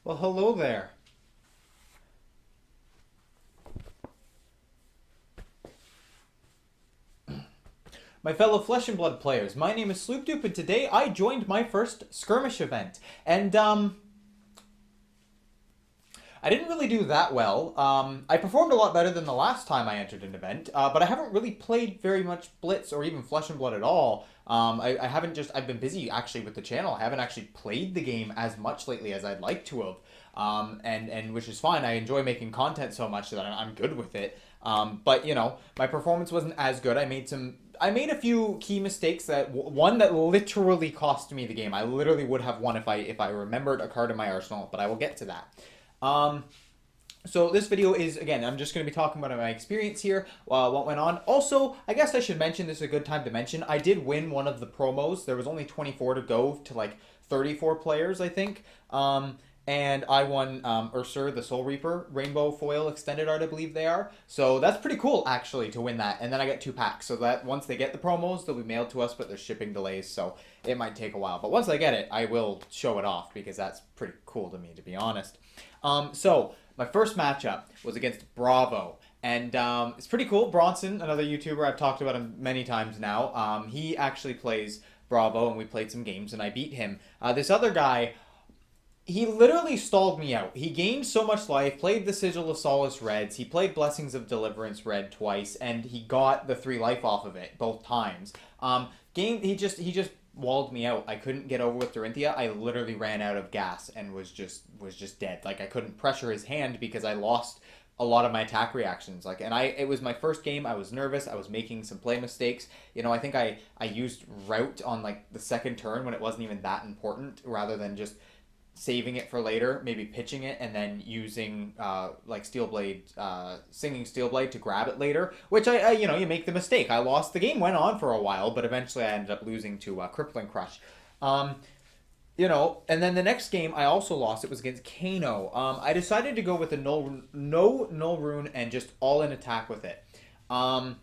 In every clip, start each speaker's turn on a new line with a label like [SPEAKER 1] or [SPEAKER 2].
[SPEAKER 1] Well, hello there. My fellow Flesh and Blood players, my name is Sloopdoop, and today I joined my first Skirmish event. And, I didn't really do that well. I performed a lot better than the last time I entered an event, but I haven't really played very much Blitz or even Flesh and Blood at all. I haven't just, I've been busy actually with the channel. I haven't actually played the game as much lately as I'd like to have. And which is fine. I enjoy making content so much that I'm good with it. But, you know, my performance wasn't as good. I made a few key mistakes one that literally cost me the game. I literally would have won if I remembered a card in my arsenal, but I will get to that. So this video is, again, I'm just going to be talking about my experience here, what went on. Also, I guess I should mention, this is a good time to mention, I did win one of the promos. There was only 24 to go to like 34 players, I think. And I won Ursur, the Soul Reaper, Rainbow Foil Extended Art, I believe they are. So that's pretty cool, actually, to win that. And then I get 2 packs, so that once they get the promos, they'll be mailed to us, but there's shipping delays, so it might take a while. But once I get it, I will show it off, because that's pretty cool to me, to be honest. So my first matchup was against Bravo. And it's pretty cool. Bronson, another YouTuber, I've talked about him many times now. He actually plays Bravo, and we played some games, and I beat him. This other guy, he literally stalled me out. He gained so much life, played the Sigil of Solace Reds, he played Blessings of Deliverance Red twice, and he got the 3 life off of it both times. He just walled me out. I couldn't get over with Dorinthia. I literally ran out of gas and was just dead. Like, I couldn't pressure his hand because I lost a lot of my attack reactions. Like, and it was my first game. I was nervous. I was making some play mistakes. You know, I think I used route on like the second turn when it wasn't even that important, rather than just saving it for later, maybe pitching it and then using like Steelblade, singing Steelblade to grab it later, which you know, you make the mistake. I lost. The game went on for a while, but eventually I ended up losing to Crippling Crush. You know, and then the next game I also lost. It was against Kano. I decided to go with a no null rune and just all in attack with it. And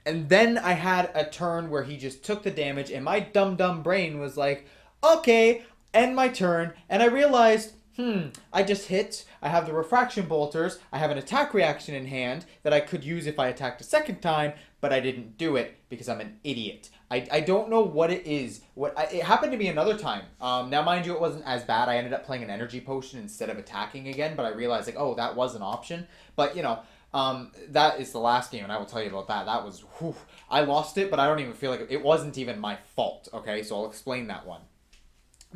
[SPEAKER 1] then I had a turn where he just took the damage, and my dumb brain was like, okay, end my turn, and I realized, I just hit, I have the refraction bolters, I have an attack reaction in hand that I could use if I attacked a second time, but I didn't do it because I'm an idiot. I don't know what it is. It happened to me another time. Now, mind you, it wasn't as bad. I ended up playing an energy potion instead of attacking again, but I realized, like, oh, that was an option. But, you know, that is the last game, and I will tell you about that. That was, whew, I lost it, but I don't even feel like it wasn't even my fault, okay? So I'll explain that one.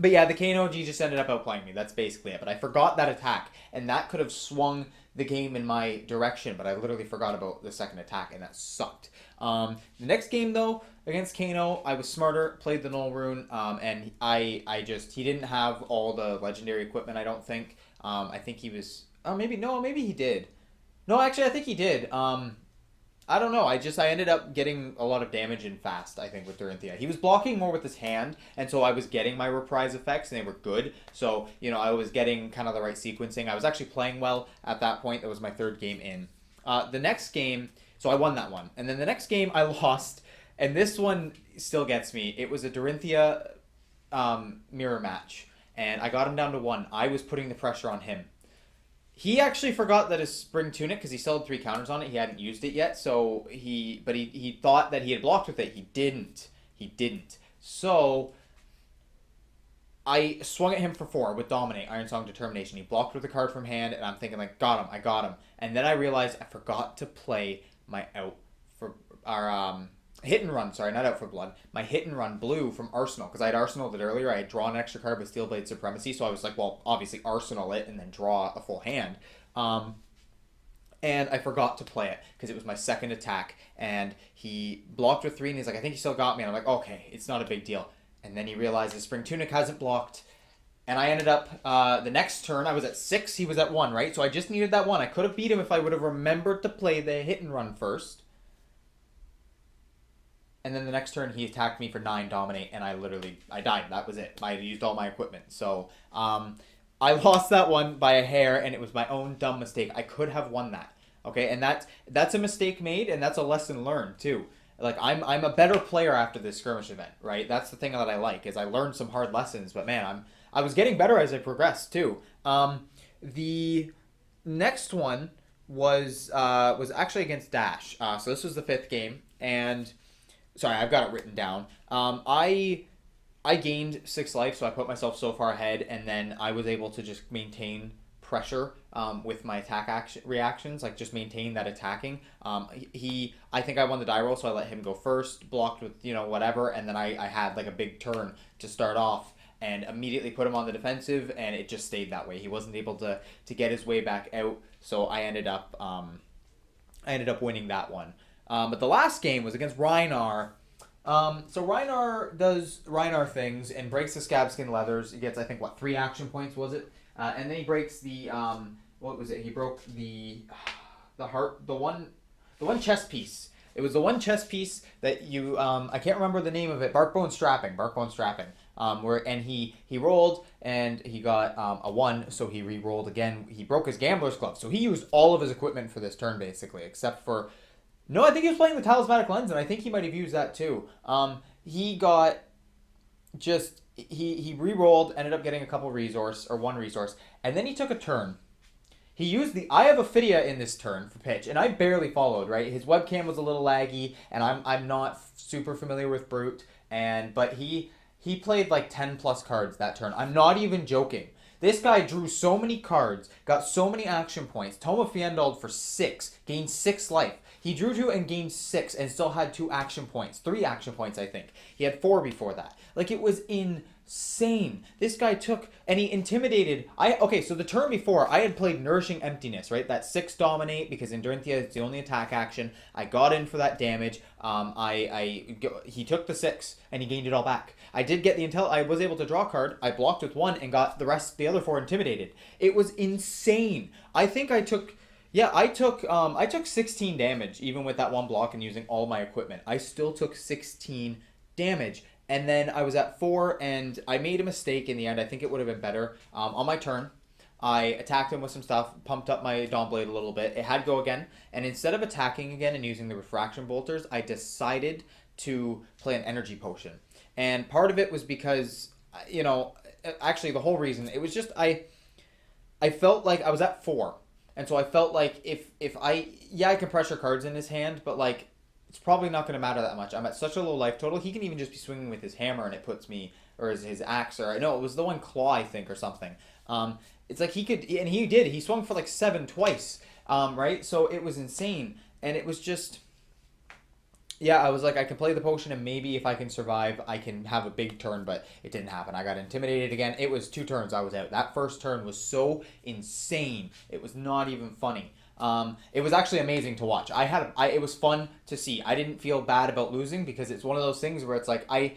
[SPEAKER 1] But yeah, the KNOG just ended up outplaying me. That's basically it. But I forgot that attack, and that could have swung the game in my direction, but I literally forgot about the second attack, and that sucked. The next game, though, against Kano, I was smarter, played the Null Rune, and he didn't have all the legendary equipment, I don't think. I think he was, maybe he did. No, actually, I think he did. I don't know. I ended up getting a lot of damage in fast, I think, with Dorinthia. He was blocking more with his hand, and so I was getting my reprise effects, and they were good. So, you know, I was getting kind of the right sequencing. I was actually playing well at that point. That was my 3rd game in. The next game, so I won that one. And then the next game, I lost, and this one still gets me. It was a Dorinthia mirror match, and I got him down to 1. I was putting the pressure on him. He actually forgot that his Spring Tunic, because he still had 3 counters on it, he hadn't used it yet, so he thought that he had blocked with it. He didn't. He didn't. So I swung at him for 4 with Dominate, Iron Song Determination. He blocked with a card from hand, and I'm thinking, like, got him, I got him. And then I realized I forgot to play my hit and run, sorry, not Out for Blood. My hit and run blue from Arsenal, because I had Arsenaled it earlier. I had drawn an extra card with Steelblade Supremacy, so I was like, well, obviously Arsenal it and then draw a full hand. And I forgot to play it because it was my second attack, and he blocked with 3, and he's like, I think he still got me. And I'm like, okay, it's not a big deal. And then he realized his Spring Tunic hasn't blocked, and I ended up, the next turn, I was at 6, he was at 1, right? So I just needed that 1. I could have beat him if I would have remembered to play the hit and run first. And then the next turn, he attacked me for 9 Dominate, and I died. That was it. I used all my equipment. So, I lost that one by a hair, and it was my own dumb mistake. I could have won that. Okay, and that's a mistake made, and that's a lesson learned, too. Like, I'm a better player after this skirmish event, right? That's the thing that I like, is I learned some hard lessons, but man, I was getting better as I progressed too. The next one was actually against Dash. So this was the fifth game, and sorry, I've got it written down. I gained 6 life, so I put myself so far ahead, and then I was able to just maintain pressure with my attack action reactions, like just maintain that attacking. I think I won the die roll, so I let him go first, blocked with whatever, and then I had like a big turn to start off, and immediately put him on the defensive, and it just stayed that way. He wasn't able to get his way back out, so I ended up winning that one. But the last game was against Reinar. So Reinar does Reinar things and breaks the Scabskin Leathers. He gets, I think, 3 action points, was it? And then he breaks the, what was it? He broke the heart, the one chest piece. It was the one chest piece that you, I can't remember the name of it, Barkbone Strapping. And he rolled and he got a 1, so he re-rolled again. He broke his Gambler's Glove. So he used all of his equipment for this turn, basically, except for... No, I think he was playing the Talismanic Lens, and I think he might have used that too. He got just... He re-rolled, ended up getting a couple one resource, and then he took a turn. He used the Eye of Ophidia in this turn for pitch, and I barely followed, right? His webcam was a little laggy, and I'm not super familiar with Brute, but he played like 10 plus cards that turn. I'm not even joking. This guy drew so many cards, got so many action points. Tome of Fiendald for 6, gained 6 life. He drew 2 and gained 6 and still had 2 action points. 3 action points, I think. He had 4 before that. Like, it was insane. This guy took, and he intimidated. Okay, so the turn before, I had played Nourishing Emptiness, right? That 6 Dominate, because in Dorinthia, it's the only attack action. I got in for that damage. He took the 6, and he gained it all back. I did get the intel. I was able to draw a card. I blocked with 1 and got the other 4 intimidated. It was insane. I think I took 16 damage, even with that 1 block and using all my equipment. I still took 16 damage. And then I was at 4, and I made a mistake in the end. I think it would have been better. On my turn, I attacked him with some stuff, pumped up my Dawnblade a little bit. It had go again. And instead of attacking again and using the Refraction Bolters, I decided to play an Energy Potion. And part of it was because, actually the whole reason, it was just I felt like I was at 4. And so I felt like if I can pressure cards in his hand, but like it's probably not going to matter that much. I'm at such a low life total. He can even just be swinging with his hammer and it puts me, or his axe, or no, it was the one claw, I think, or something. It's like he could, and he did. He swung for like 7 twice, right? So it was insane. And it was just... Yeah, I was like, I can play the potion, and maybe if I can survive, I can have a big turn, but it didn't happen. I got intimidated again. It was 2 turns I was out. That first turn was so insane. It was not even funny. It was actually amazing to watch. It was fun to see. I didn't feel bad about losing, because it's one of those things where it's like, I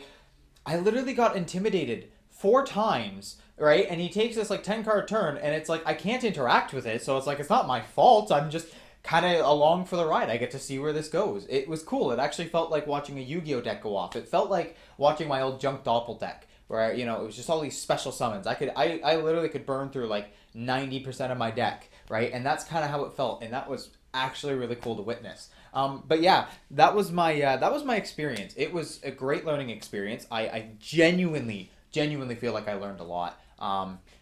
[SPEAKER 1] literally got intimidated 4 times, right? And he takes this like 10-card turn, and it's like, I can't interact with it, so it's like, it's not my fault. I'm just kind of along for the ride. I get to see where this goes. It was cool. It actually felt like watching a Yu-Gi-Oh deck go off. It felt like watching my old Junk Doppel deck, where it was just all these special summons. I literally could burn through like 90% of my deck, right? And that's kind of how it felt, and that was actually really cool to witness. But yeah, that was my experience. It was a great learning experience. I genuinely feel like I learned a lot.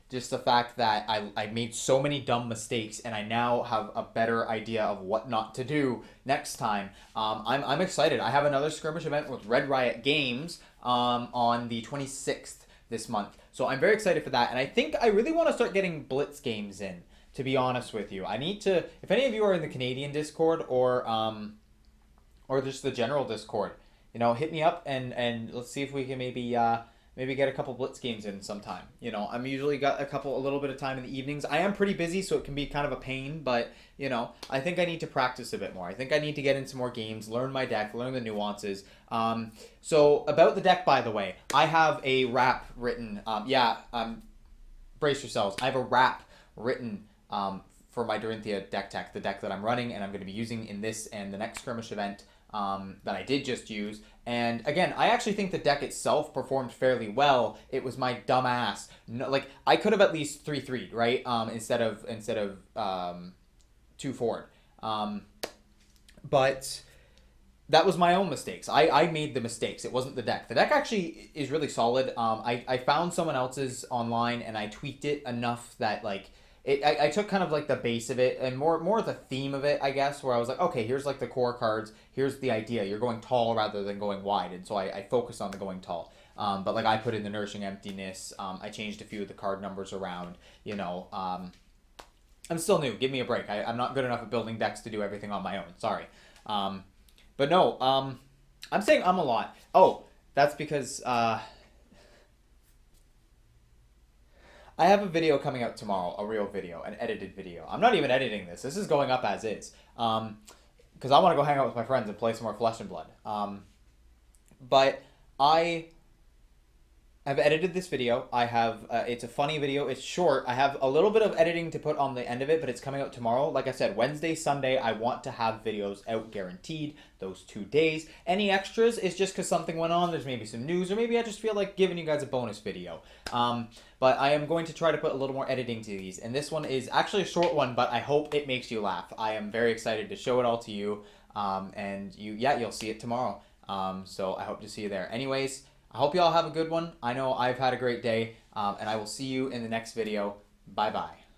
[SPEAKER 1] Just the fact that I made so many dumb mistakes, and I now have a better idea of what not to do next time. I'm excited. I have another skirmish event with Red Riot Games on the 26th this month. So I'm very excited for that, and I think I really want to start getting Blitz games in, to be honest with you. I need to, if any of you are in the Canadian Discord or just the general Discord, hit me up and let's see if we can maybe get a couple Blitz games in sometime. I'm usually got a little bit of time in the evenings. I am pretty busy, so it can be kind of a pain, but, I think I need to practice a bit more. I think I need to get into more games, learn my deck, learn the nuances. So about the deck, by the way, I have a rap written. Brace yourselves. I have a rap written for my Dorinthia deck tech, the deck that I'm running and I'm going to be using in this and the next skirmish event that I did just use. And again, I actually think the deck itself performed fairly well. It was my dumb ass. No, like, I could have at least 3-3'd, right? Instead of 2 forward. But that was my own mistakes. I made the mistakes. It wasn't the deck. The deck actually is really solid. I found someone else's online and I tweaked it enough that like I took kind of like the base of it and more the theme of it, I guess, where I was like, okay, here's like the core cards. Here's the idea. You're going tall rather than going wide, and so I focused on the going tall. But like I put in the Nourishing Emptiness. I changed a few of the card numbers around. You know, I'm still new. Give me a break. I'm not good enough at building decks to do everything on my own. Sorry. But no, I'm saying a lot. Oh, that's because I have a video coming out tomorrow, a real video, an edited video. I'm not even editing this. This is going up as is. Because I want to go hang out with my friends and play some more Flesh and Blood. But I I've edited this video. I have it's a funny video. It's short. I have a little bit of editing to put on the end of it, but it's coming out tomorrow. Like I said, Wednesday, Sunday, I want to have videos out guaranteed those 2 days. Any extras is just because something went on. There's maybe some news, or maybe I just feel like giving you guys a bonus video. But I am going to try to put a little more editing to these, and this one is actually a short one, but I hope it makes you laugh. I am very excited to show it all to you, and you'll see it tomorrow. So I hope to see you there. Anyways, I hope you all have a good one. I know I've had a great day, and I will see you in the next video. Bye-bye.